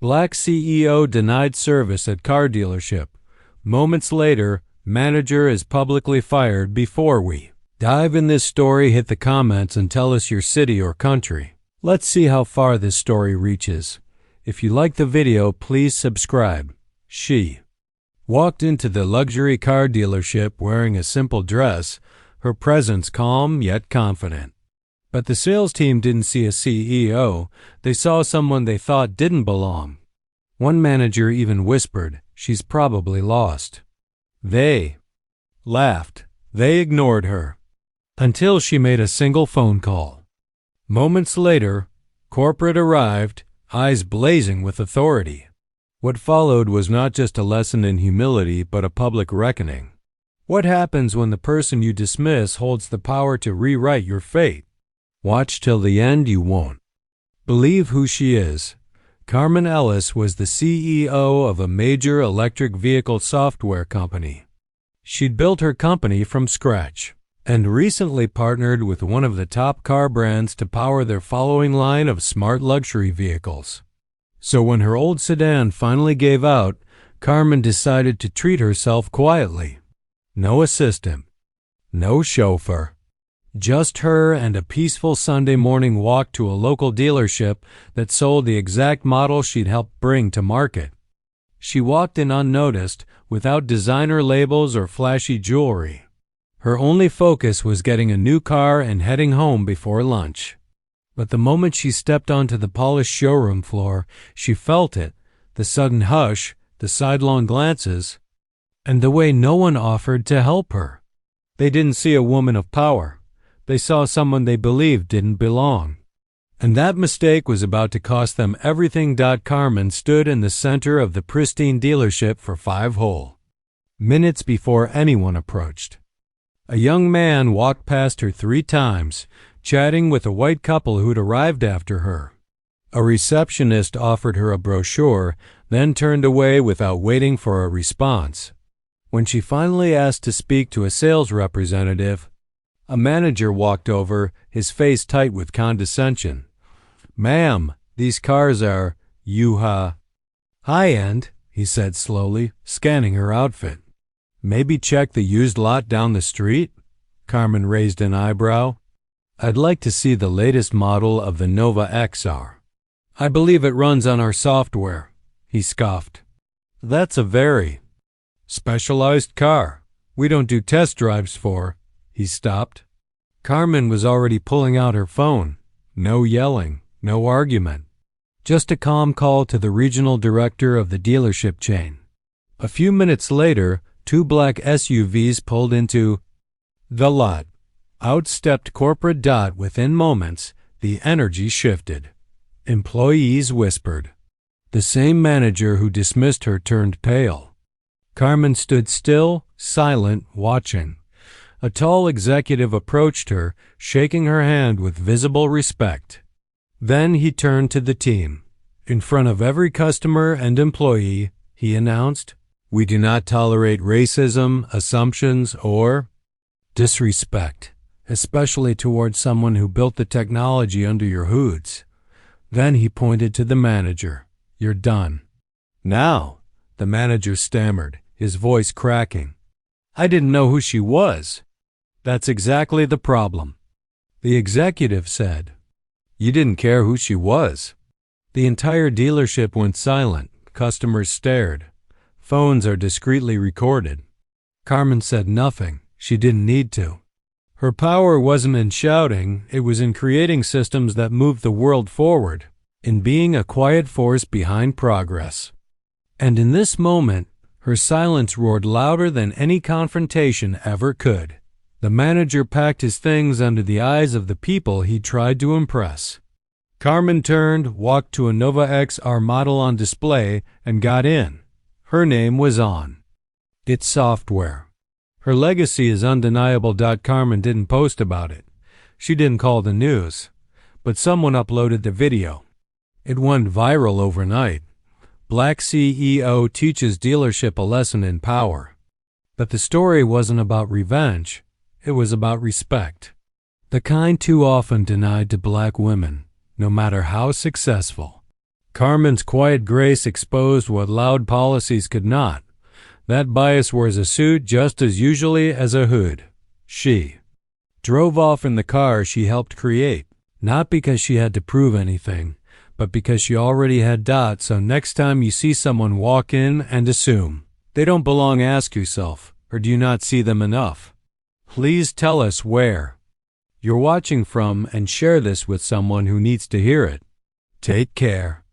Black CEO denied service at car dealership. Moments later, manager is publicly fired. Before we dive in this story, hit the comments and tell us your city or country. Let's see how far this story reaches. If you like the video, please subscribe. She walked into the luxury car dealership wearing a simple dress, her presence calm yet confident. But the sales team didn't see a CEO, they saw someone they thought didn't belong. One manager even whispered, "She's probably lost." They laughed. They ignored her. Until she made a single phone call. Moments later, corporate arrived, eyes blazing with authority. What followed was not just a lesson in humility, but a public reckoning. What happens when the person you dismiss holds the power to rewrite your fate? Watch till the end, you won't believe who she is. Carmen Ellis was the CEO of a major electric vehicle software company. She'd built her company from scratch and recently partnered with one of the top car brands to power their following line of smart luxury vehicles. So when her old sedan finally gave out, Carmen decided to treat herself quietly. No assistant, no chauffeur. Just her and a peaceful Sunday morning walk to a local dealership that sold the exact model she'd helped bring to market. She walked in unnoticed, without designer labels or flashy jewelry. Her only focus was getting a new car and heading home before lunch. But the moment she stepped onto the polished showroom floor, she felt it, the sudden hush, the sidelong glances, and the way no one offered to help her. They didn't see a woman of power. They saw someone they believed didn't belong. And that mistake was about to cost them everything. Carmen stood in the center of the pristine dealership for 5 whole minutes before anyone approached. A young man walked past her 3 times, chatting with a white couple who'd arrived after her. A receptionist offered her a brochure, then turned away without waiting for a response. When she finally asked to speak to a sales representative, a manager walked over, his face tight with condescension. "Ma'am, these cars are, high-end," he said slowly, scanning her outfit. "Maybe check the used lot down the street?" Carmen raised an eyebrow. "I'd like to see the latest model of the Nova XR. I believe it runs on our software," he scoffed. "That's a very specialized car. We don't do test drives for." He stopped. Carmen was already pulling out her phone. No yelling, no argument. Just a calm call to the regional director of the dealership chain. A few minutes later, 2 black SUVs pulled into the lot. Out stepped corporate Dot. Within moments, the energy shifted. Employees whispered. The same manager who dismissed her turned pale. Carmen stood still, silent, watching. A tall executive approached her, shaking her hand with visible respect. Then he turned to the team. In front of every customer and employee, he announced, "We do not tolerate racism, assumptions, or disrespect, especially towards someone who built the technology under your hoods." Then he pointed to the manager. "You're done." "Now," the manager stammered, his voice cracking. "I didn't know who she was." "That's exactly the problem," the executive said. "You didn't care who she was." The entire dealership went silent. Customers stared. Phones are discreetly recorded. Carmen said nothing. She didn't need to. Her power wasn't in shouting, it was in creating systems that moved the world forward, in being a quiet force behind progress. And in this moment, her silence roared louder than any confrontation ever could. The manager packed his things under the eyes of the people he tried to impress. Carmen turned, walked to a Nova XR model on display, and got in. Her name was on its software. Her legacy is undeniable. Carmen didn't post about it. She didn't call the news. But someone uploaded the video. It went viral overnight. Black CEO teaches dealership a lesson in power. But the story wasn't about revenge. It was about respect. The kind too often denied to black women, no matter how successful. Carmen's quiet grace exposed what loud policies could not. That bias wears a suit just as usually as a hood. She drove off in the car she helped create, not because she had to prove anything, but because she already had dots. So next time you see someone walk in and assume they don't belong, ask yourself, or do you not see them enough? Please tell us where you're watching from and share this with someone who needs to hear it. Take care.